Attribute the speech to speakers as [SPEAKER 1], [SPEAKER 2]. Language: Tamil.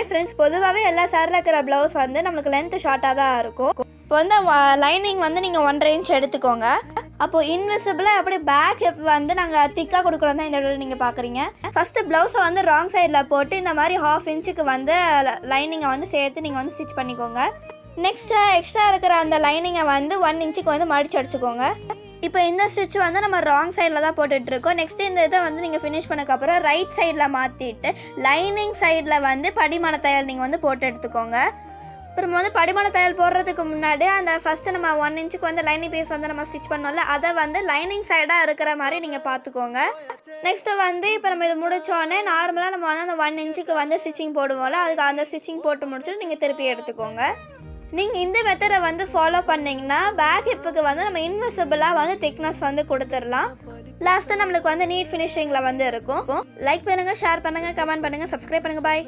[SPEAKER 1] ஹாய் ஃப்ரெண்ட்ஸ், பொதுவாகவே எல்லா சாரில் இருக்கிற ப்ளவுஸ் வந்து நம்மளுக்கு லென்த்து ஷார்ட்டாக தான் இருக்கும். இப்போ வந்து லைனிங் வந்து நீங்கள் 1.5 இன்ச் எடுத்துக்கோங்க. அப்போது இன்விசிபிளாக எப்படி பேக் ஹிப் வந்து நாங்கள் திக்காக கொடுக்குறோம் தான் இந்த வீடியோ நீங்கள் பார்க்குறீங்க. ஃபஸ்ட்டு ப்ளவுஸை வந்து ராங் சைடில் போட்டு இந்த மாதிரி 1/2 இன்ச்சுக்கு வந்து லைனிங்கை வந்து சேர்த்து நீங்கள் வந்து ஸ்டிச் பண்ணிக்கோங்க. நெக்ஸ்ட்டு எக்ஸ்ட்ரா இருக்கிற அந்த லைனிங்கை வந்து 1 இன்ச்சுக்கு வந்து மடிச்சு அடிச்சுக்கோங்க. இப்போ இந்த ஸ்டிச் வந்து நம்ம ராங் சைடில் தான் போட்டுட்ருக்கோம். நெக்ஸ்ட்டு இந்த இதை வந்து நீங்கள் ஃபினிஷ் பண்ணக்கப்புறம் ரைட் சைடில் மாற்றிட்டு லைனிங் சைடில் வந்து படிமான தையல் நீங்கள் வந்து போட்டு எடுத்துக்கோங்க. அப்புறம் வந்து படிமான தையல் போடுறதுக்கு முன்னாடி அந்த ஃபஸ்ட்டு நம்ம 1 இன்ச்சுக்கு வந்து லைனிங் பீஸ் வந்து நம்ம ஸ்டிச் பண்ணோம்ல, அதை வந்து லைனிங் சைடாக இருக்கிற மாதிரி நீங்கள் பார்த்துக்கோங்க. நெக்ஸ்ட்டு வந்து இப்போ நம்ம இது முடித்தோடனே நார்மலாக நம்ம வந்து அந்த 1 இன்ச்சுக்கு வந்து ஸ்டிச்சிங் போடுவோம்ல, அதுக்கு அந்த ஸ்டிச்சிங் போட்டு முடிச்சுட்டு நீங்கள் திருப்பி எடுத்துக்கோங்க. நீங்கள் இந்த மெத்தடை வந்து ஃபாலோ பண்ணிங்கன்னா பேக் ஹிப்புக்கு வந்து நம்ம இன்விசிபிளாக வந்து திக்னஸ் வந்து கொடுத்துடலாம். லாஸ்ட்டாக நம்மளுக்கு வந்து நீட் ஃபினிஷிங்கில் வந்து இருக்கும். லைக் பண்ணுங்கள், ஷேர் பண்ணுங்கள், கமெண்ட் பண்ணுங்கள், சப்ஸ்கிரைப் பண்ணுங்கள். பாய்.